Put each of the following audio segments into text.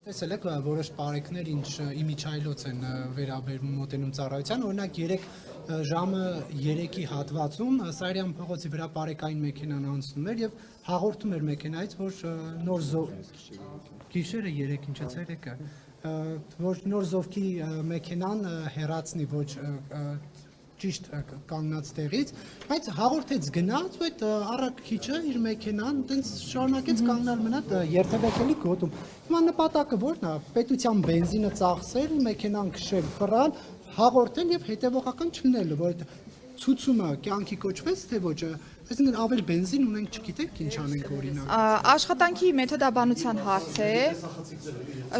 Տեսել եք որոշ բարեկներ ինչ իմիջայլոց են վերաբերում մոտենում ծառայության, օրինակ 3 ժամը 3-ի հատվածում Սարյան փողոցի վրա բարեկային մեքենան անցնում էր եւ հաղորդում էր մեքենայից, որ նոր գիշերը 3 ինչը ցերեկը, որ նոր զովքի մեքենան հեռացնի ոչ ճիշտ կանգնած տեղից, բայց հաղորդեց գնաց ու այդ առաքիչը իր մեքենան տենց շարունակեց կանգնալ մնալ երթևեկելի գոտում։ Հիմա նպատակը ո՞րն է, պետության բենզինը ծախսել, մեքենան քշել, ֆռալ, հաղորդել եւ հետեւողական չլինելը, որ ցուցումը կյանքի կոչվեց, թե ոչ, այսինքն ավել բենզին ունենք, չգիտեք ինչ անենք օրինակ։ Աշխատանքի մեթոդաբանության հարց է։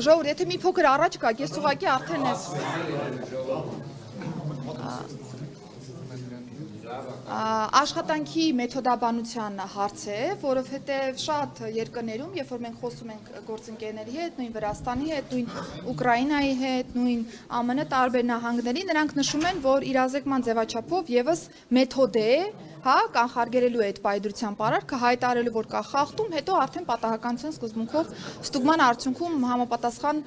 Ժողովուրդ, եթե մի փոքր առաջ գաք, ես ուղղակի արդեն ես աշխատանքի մեթոդաբանության հարց է, որովհետև շատ երկրներում, երբ որ մենք խոսում ենք գործընկերների հետ, նույն Վրաստանի հետ, նույն Ուկրաինայի հետ, նույն ԱՄՆ տարբեր նահանգների, նրանք նշում են, որ իրազեկման ձևաչափով եւս մեթոդ է, հա, կանխարգելելու այդ պայդրության պարարքը, հայտարարելու, որ կա խախտում, հետո արդեն պատահականության սկզբունքով ստուգման արդյունքում համապատասխան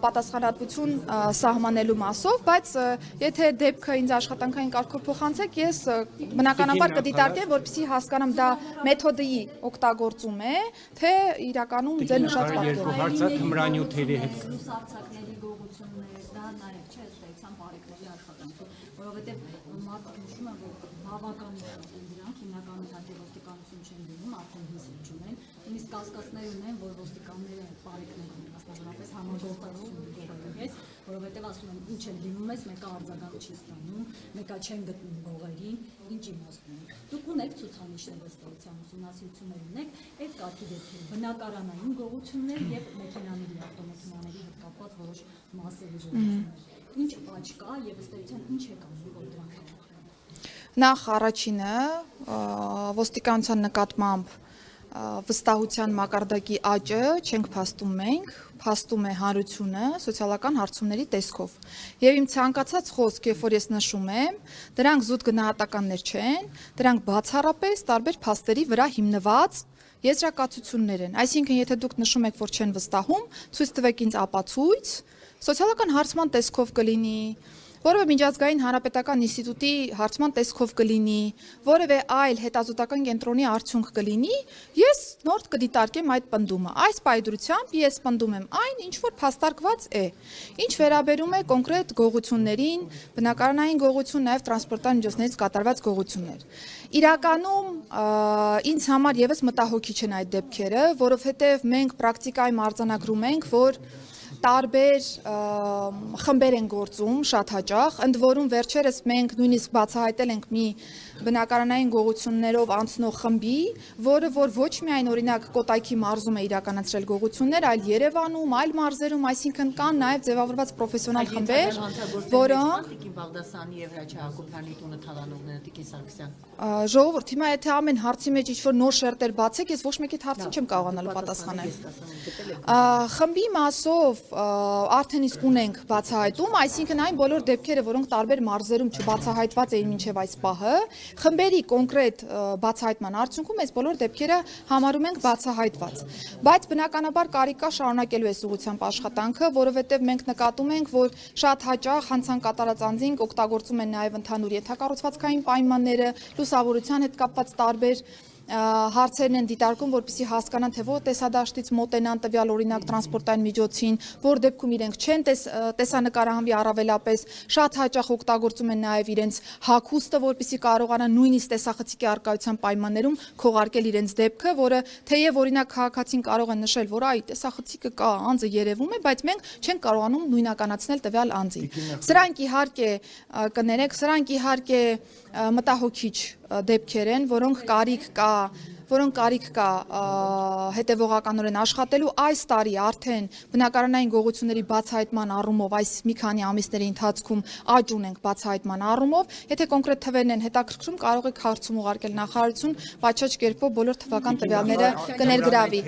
պատասխանատվություն սահմանելու մասով, բայց եթե դեպքը ինձ աշխատանքային կարգով փոխանցեք, ես բնականաբար կդիտարկեմ, որպեսզի հասկանամ դա մեթոդի օգտագործում է, թե իրականում ձեր նշած պատկերն է։ Հարցը թմրանյութերի հետ լուսարձակների գողություններ, դա նաև չէ, ստեղծան բարեկների աշխատանքը, որովհետև մարդիկ նշում են, որ բավական շատ են դրանք, հիմնականում հատեվոստիկանություն չեն դնում, արդեն հիստ չունեն, նույնիսկ կասկածներ ունեն, որ ոստիկանները բարեկներ ունեն, մասնավորապես համագործակցություն գողերի հետ, որովհետև ասում են, ինչ էլ դիմում ես, մեկը արձագանք չի ստանում, մեկը չեն գտնում գողերին, ինչ իմաստ ունի։ Դուք ունեք ցուցանիշներ ըստեղության ուսումնասիրություններ ունեք, այդ կարգի դեպքերի բնակարանային գողություններ եւ մեքենաների, ավտոմեքենաների հետ կապված որոշ մասերի գողություններ։ Ինչ աճ կա եւ ըստեղության ինչ է կանում, որ դրանք Նախ առաջինը ոստիկանության նկատմամբ վստահության մակարդակի աճը չենք փաստում մենք, փաստում է հանրությունը սոցիալական հարցումների տեսքով։ Եվ իմ ցանկացած խոսք, երբ որ ես նշում եմ, դրանք զուտ գնահատականներ չեն, դրանք բացառապես տարբեր փաստերի վրա հիմնված եզրակացություններ են։ Այսինքն, եթե դուք նշում եք, որ չեն վստահում, ցույց տվեք ինձ ապացույց, սոցիալական հարցման տեսքով կլինի, որևէ միջազգային հանրապետական ինստիտուտի հարցման տեսքով կլինի, որևէ այլ հետազոտական կենտրոնի արդյունք կլինի, ես նոր կդիտարկեմ այդ պնդումը։ Այս պայդրությամբ ես պնդում եմ այն, ինչ որ փաստարկված է։ Ինչ վերաբերում է կոնկրետ գողություններին, բնակարանային գողություն, նաև տրանսպորտային միջոցներից կատարված գողություններ։ Իրականում ինձ համար եւս մտահոգիչ են այդ դեպքերը, որովհետեւ մենք պրակտիկայում արձանագրում ենք, որ տարբեր խմբեր են գործում շատ հաճախ, ընդ որում վերջերս մենք նույնիսկ բացահայտել ենք մի բնակարանային գողություններով անցնող խմբի, որը որ ոչ միայն օրինակ Կոտայքի մարզում է իրականացրել գողություններ, այլ Երևանում, այլ մարզերում, այսինքն կան նաև ձևավորված պրոֆեսիոնալ խմբեր, որոնք Տիկին Բաղդասարյանի եւ Հրաչյա Հակոբյանի տունը թալանողները Տիկին Սարգսյան։ Ժողովուրդ, հիմա եթե ամեն հարցի մեջ ինչ-որ նոր շերտեր բացեք, ես ոչ մեկի հարցին չեմ կարողանալու պատասխանել։ Խմբի մասով արդեն իսկ ունենք բացահայտում, այսինքն այն բոլոր դեպքերը, որոնք տարբեր մարզերում չբացահայտված էին մինչև այս պահը, խմբերի կոնկրետ բացահայտման արդյունքում այս բոլոր դեպքերը համարում ենք բացահայտված։ Բայց բնականաբար կարիք կա շարունակելու այս ուղղությամբ աշխատանքը, որովհետև մենք նկատում ենք, որ շատ հաճախ հանցանք կատարած անձինք օգտագործում են նաև ընդհանուր ենթակառուցվածքային պայմանները, լուսավորության հետ կապված տարբեր հարցերն են դիտարկում, որպեսզի հասկանան, թե որ տեսադաշտից մոտենան տվյալ օրինակ տրանսպորտային միջոցին, որ դեպքում իրենք չեն տեսանկարահանվի առավելապես, շատ հաճախ օգտագործում են նաև իրենց հագուստը, որպեսզի կարողանան նույնիսկ տեսախցիկի առկայության պայմաններում քողարկել իրենց դեպքը, որը թեև օրինակ քաղաքացին կարող է նշել, որ այ տեսախցիկը կա, անձը երևում է, բայց մենք չենք կարողանում նույնականացնել տվյալ անձին։ Սրանք իհարկե կներեք, սրանք իհարկե մտահոգիչ դեպքեր են, որոնք կարիք կա հետևողականորեն աշխատելու այս տարի արդեն բնակարանային գողությունների բացահայտման առումով այս մի քանի ամիսների ընթացքում աճ ունենք բացահայտման առումով, եթե կոնկրետ թվերն են հետաքրքրում, կարող եք հարցում ուղարկել նախարարություն, պատշաճ կերպով բոլոր թվական տվյալները կներգրավի։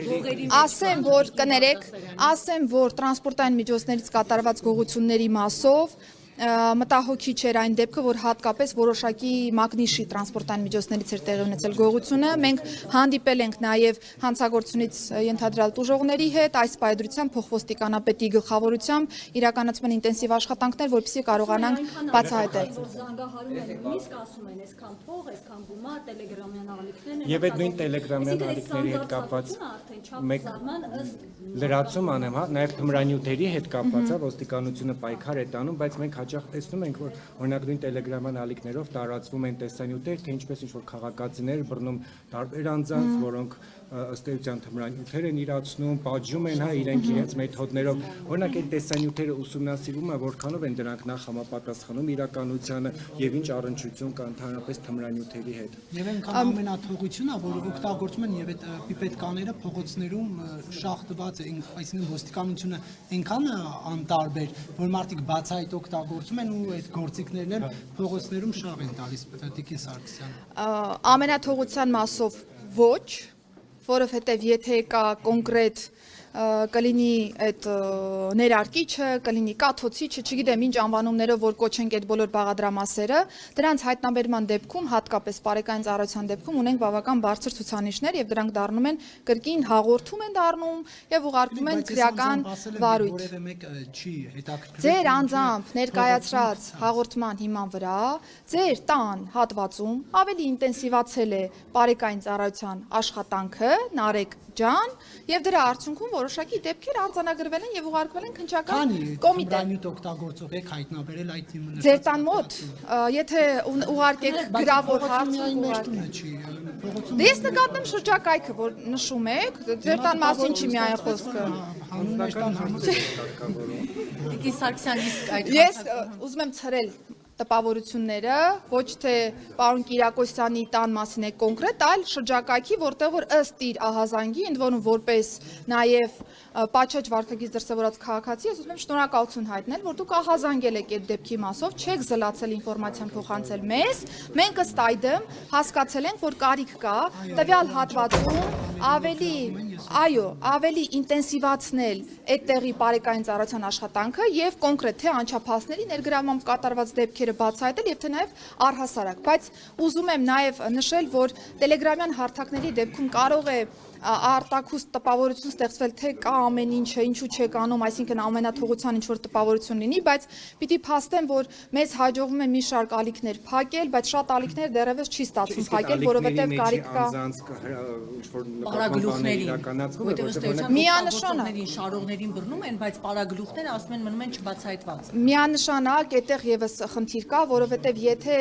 Ասեմ, որ տրանսպորտային միջոցներից կատարված գողությունների մասով մտահոգիչ էր այն դեպքը, որ հատկապես որոշակի մագնիշի տրանսպորտային միջոցներից էր տեղի ունեցել գողությունը։ Մենք հանդիպել ենք նաև հանցագործությունից ենթադրյալ տուժողների հետ, այս պայդրությամբ փոխոստիկանապետի գլխավորությամբ իրականացման ինտենսիվ աշխատանքներ, որպեսզի կարողանանք բացահայտել։ Զանգահարում են, նույնիսկ ասում են, այսքան փող, այսքան գումար, տելեգրամյան ալիքներն են։ Եվ այդ նույն տելեգրամյան ալիքների հետ կապված մեկ լրացում անեմ, հա, նաև թմրանյութերի հետ կապված է, ոստիկանությունը պայքար է տանում, բայց մենք հաճախ տեսնում ենք, որ օրինակ նույն տելեգրամյան ալիքներով տարածվում են տեսանյութեր, թե ինչպես ինչ-որ քաղաքացիներ բռնում տարբեր անձանց, որոնք ըստ էության թմրանյութեր են իրացնում, պատժում են, հա, իրենք իրենց մեթոդներով։ Օրինակ այդ տեսանյութերը ուսումնասիրվում է, որքանով են դրանք նախ համապատասխանում իրականությանը եւ ինչ առնչություն կա ընդհանրապես թմրանյութերի հետ։ Եվ այնքան ամենաթողությունն է, որ օգտագործում են եւ այդ պիպետկաները փողոցներում շախտված է, այսինքն ոստիկանությունը այնքան անտարբեր, որ մարդիկ բացահայտ օգտագործում են ու այդ գործիքներն էլ փողոցներում շահ են տալիս Տիկին Սարգսյանը։ Ամենաթողության մասով ոչ, որովհետև եթե կա կոնկրետ կլինի այդ ներարկիչը, կլինի կաթոցիչը, չգիտեմ ինչ անվանումներով որ կոչենք այդ բոլոր բաղադրամասերը, դրանց հայտնաբերման դեպքում, հատկապես բարեկային ծառայության դեպքում ունենք բավական բարձր ցուցանիշներ եւ դրանք դառնում են կրկին հաղորդում են դառնում եւ ուղարկվում են քրեական վարույթ։ Որևէ մեկ չի հետաքրքրում։ Ձեր անձամբ ներկայացրած հաղորդման հիման վրա ձեր տան հատվածում ավելի ինտենսիվացել է բարեկային ծառայության աշխատանքը, Նարեկ ջան, եւ դրա արդյունքում որոշակի դեպքեր արձանագրվել են եւ ուղարկվել են քննչական կոմիտե։ Թմրանյութ օգտագործող եք հայտնաբերել այդ հիմնը։ Ձեր տան մոտ, եթե ուղարկեք գրավոր հարց, դե ես նկատեմ շրջակայքը, որ նշում եք, ձեր տան մասին չի միայն խոսքը։ Տիկին Սարգսյան, իսկ այդ Ես ուզում եմ ցրել տպավորությունները, ոչ թե պարոն Կիրակոսյանի տան մասին է կոնկրետ, այլ շրջակայքի, որտեղ որ ըստ իր ահազանգի, ընդ որում որպես նաև Պաչաճ վարքագիծ դրսևորած քաղաքացի, ես ուզում եմ շնորհակալություն հայտնել, որ դուք ահազանգել եք այդ դեպքի մասով, չեք զլացել ինֆորմացիան փոխանցել մեզ, մենք ըստ այդմ հասկացել ենք, որ կարիք կա տվյալ հատվածում ավելի ինտենսիվացնել այդտեղի բարեկային ծառայության աշխատանքը եւ կոնկրետ թե անչափահասների ներգրավմամբ կատարված դեպքերը բացահայտել եւ թե նաեւ առհասարակ, բայց ուզում եմ նաեւ նշել, որ տելեգրամյան հարթակների դեպքում կարող է արտակուստ տպավորություն ստեղծվել, թե կա ամեն ինչը, ինչու չեք անում, այսինքն ամենաթողության ինչ-որ տպավորություն լինի, բայց պիտի փաստեմ, որ մեզ հաջողվում է մի շարք ալիքներ փակել, բայց շատ ալիքներ դեռևս չի ստացվում փակել, որովհետև կարիք կա միանշանակ շարողներին բռնում են, բայց պարագլուխները ասում են մնում են չբացահայտված։ Միանշանակ այդտեղ եւս խնդիր կա, որովհետև եթե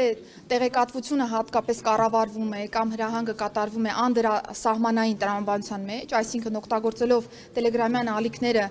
տեղեկատվությունը հատկապես կառավարվում է կամ հրահանգը կատարվում է անդրասահմանային տրամաբանության մեջ, այսինքն օգտագործելով տելեգրամյան ալիքները,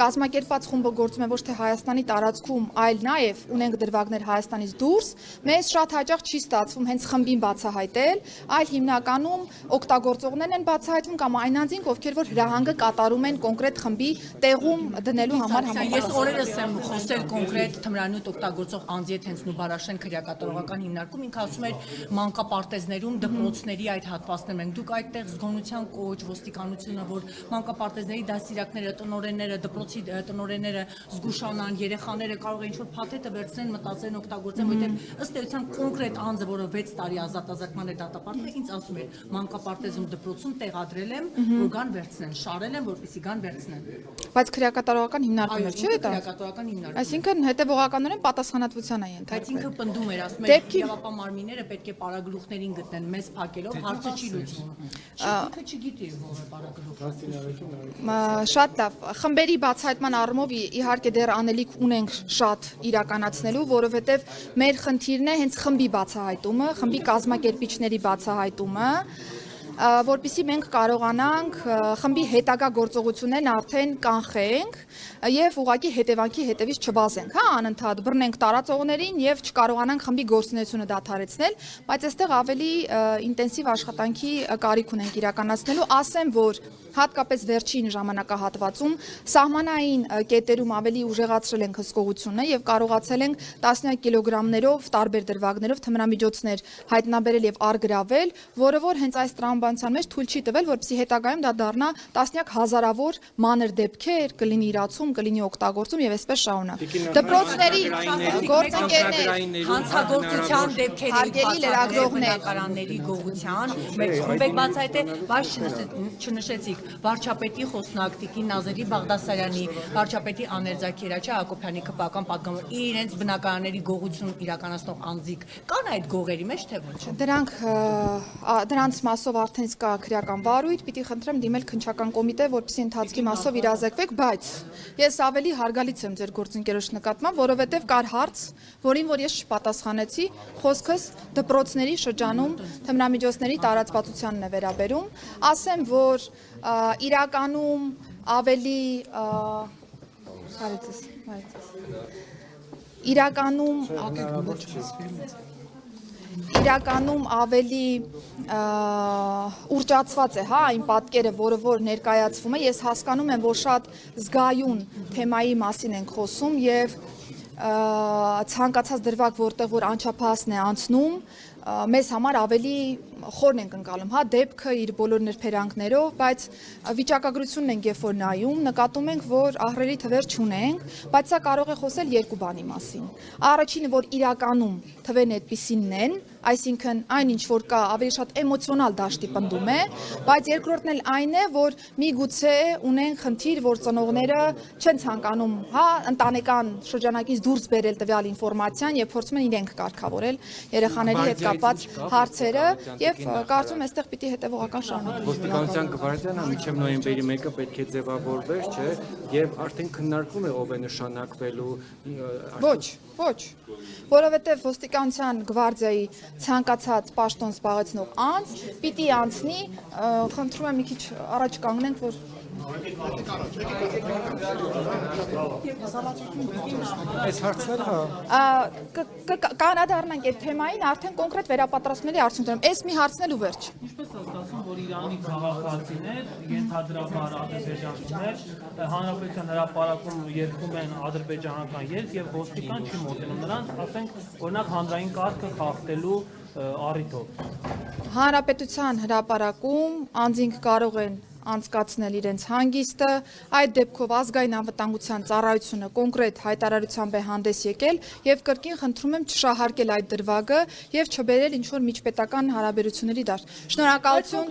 կազմակերպված խումբը գործում է ոչ թե Հայաստանի տարածքում, այլ նաև ունենք դրվագներ Հայաստանից դուրս, մեզ շատ հաճախ չի ստացվում հենց խմբին բացահայտել, այլ հիմնականում օգտագործողներն են բացահայտվում կամ այն անձինք, ովքեր որ հրահանգը կատարում են կոնկրետ խմբի տեղում դնելու համար Ես օրերս եմ խոսել կոնկրետ թմրանյութ օգտագործող անձի հետ հենց Նուբարաշեն քրեակատարողական հիմնարկում, ինքը ասում էր մանկապարտեզներում դպրոցների այդ հատվածներում են, դուք այդտեղ զգոնության կոչ, ոստիկանությունը, որ մանկապարտեզների դաստիարակները, տնօրենները, դպրոցի տնօրենները զգուշանան, երեխաները կարող են ինչ-որ փաթեթը վերցնեն, մտածեն, օգտագործեն, որովհետև ըստ էության կոնկրետ անձը, որը 6 տարի ազատազրկման է դատապարտվել, ինձ ասում էր, մանկապարտեզում դպրոցում տեղադրել եմ, որ գան վերցնեն, շարել եմ, որպեսզի գան վերցնեն։ Բայց քրեակատարողական հիմնարկում էր, չէ՞ դա։ Քրեակատարողական հիմնարկում։ Այսինքն հետևողականորեն պատասխանատվության է Բայց ենթարկվել։ ինքը պնդում էր, ասում էր, Դեպքի- իրավապահ մարմինները պետք է պարագլուխներին գտնեն, մեզ փակելով հարցը չի լուծվում։ Ինքը չգիտի ով է պարագլուխը։ Շատ լավ։ Խմբերի բացահայտման առումով իհարկե դեռ անելիք ունենք շատ իրականացնելու, որովհետև մեր խնդիրն է հենց խմբի բացահայտումը, խմբի կազմակերպիչների բացահայտումը, որպեսզի մենք կարողանանք խմբի հետագա գործողություններն արդեն կանխենք եւ ուղղակի հետևանքի հետևից չվազենք, հա, անընդհատ բռնենք տարածողներին եւ չկարողանանք խմբի գործունեությունը դադարեցնել, բայց այստեղ ավելի ինտենսիվ աշխատանքի կարիք ունենք իրականացնելու, ասեմ, որ հատկապես վերջին ժամանակահատվածում սահմանային կետերում ավելի ուժեղացրել ենք հսկողությունը եւ կարողացել ենք տասնյակ կիլոգրամներով տարբեր դրվագներով թմրամիջոցներ հայտնաբերել եւ արգրավել, որը որ հենց այս տրամաբանության տրամաբանության մեջ թույլ չի տվել, որպեսզի հետագայում դա դառնա տասնյակ հազարավոր մանր դեպքեր, կլինի իրացում, կլինի օգտագործում եւ այսպես շարունակ։ Դպրոցների գործընկերներ, հանցագործության դեպքերի հարգելի լրագրողներ, նկարանների գողության մեծ խումբ եք բացահայտել, բայց չնշեցիք վարչապետի խոսնակ Տիկին Նազերի Բաղդասարյանի, վարչապետի Աներձակերաչի Հակոբյանի քպական պատգամավոր իրենց բնակարանների գողություն իրականացնող անձիկ կան այդ գողերի մեջ թե ոչ։ Դրանց մասով արդեն իսկ կա քրեական վարույթ, պիտի խնդրեմ դիմել քննչական կոմիտե, որպեսզի ընթացքի մասով իրազեկվեք, բայց ես ավելի հարգալից եմ ձեր գործընկերոջ նկատմամբ, որովհետև կար հարց, որին որ ես չպատասխանեցի, խոսքս դպրոցների շրջանում թմրամիջոցների տարածվածությանն է վերաբերում, ասեմ, որ իրականում ավելի իրականում ավելի ուռճացված է, հա, այն պատկերը, որը որ ներկայացվում է, ես հասկանում եմ, որ շատ զգայուն թեմայի մասին ենք խոսում եւ ցանկացած դրվագ, որտեղ որ անչափահասն է անցնում, մեզ համար ավելի խորն ենք ընկալում, հա, դեպքը իր բոլոր նրբերանգներով, բայց վիճակագրությունն ենք երբ որ նայում, նկատում ենք, որ ահռելի թվեր չունենք, բայց սա կարող է խոսել երկու բանի մասին։ Առաջինը, որ իրականում թվերն այդպիսինն են, այսինքն այն ինչ որ կա ավելի շատ էմոցիոնալ դաշտի պնդում է, բայց երկրորդն էլ այն է, որ միգուցե ունեն խնդիր, որ ծնողները չեն ցանկանում, հա, ընտանեկան շրջանակից դուրս բերել տվյալ ինֆորմացիան եւ փորձում են իրենք կարգավորել երեխաների հետ կապված հարցերը եւ կարծում եմ այստեղ պիտի հետեւողական շարունակենք։ Ոստիկանության գվարդիան մինչև նոյեմբերի 1-ը պետք է ձևավորվեր, չէ, եւ արդեն քննարկվում է ով է նշանակվելու։ Ոչ, որովհետև ոստիկանության գվարդիայի ցանկացած պաշտոն զբաղեցնող անձ պիտի անցնի, խնդրում եմ մի քիչ առաջ կանգնենք, որ Այս հարցները կանադառնանք այդ թեմային արդեն կոնկրետ վերապատրաստումների արդյունքում։ Այս մի հարցն էլ ու վերջ։ Ինչպես հասկացում, որ Իրանի քաղաքացիներ, ենթադրաբար ադրբեջանցիներ, հանրապետության հրապարակում երգում են ադրբեջանական երգ եւ ոստիկան չի մոտենում նրանց, ասենք, օրինակ հանրային կարգը խախտելու առիթով։ Հանրապետության հրապարակում անձինք կարող են անցկացնել իրենց հանգիստը, այդ դեպքով ազգային անվտանգության ծառայությունը կոնկրետ հայտարարությամբ է հանդես եկել եւ կրկին խնդրում եմ չշահարկել այդ դրվագը եւ չբերել ինչ որ միջպետական հարաբերությունների դաշտ։ Շնորհակալություն։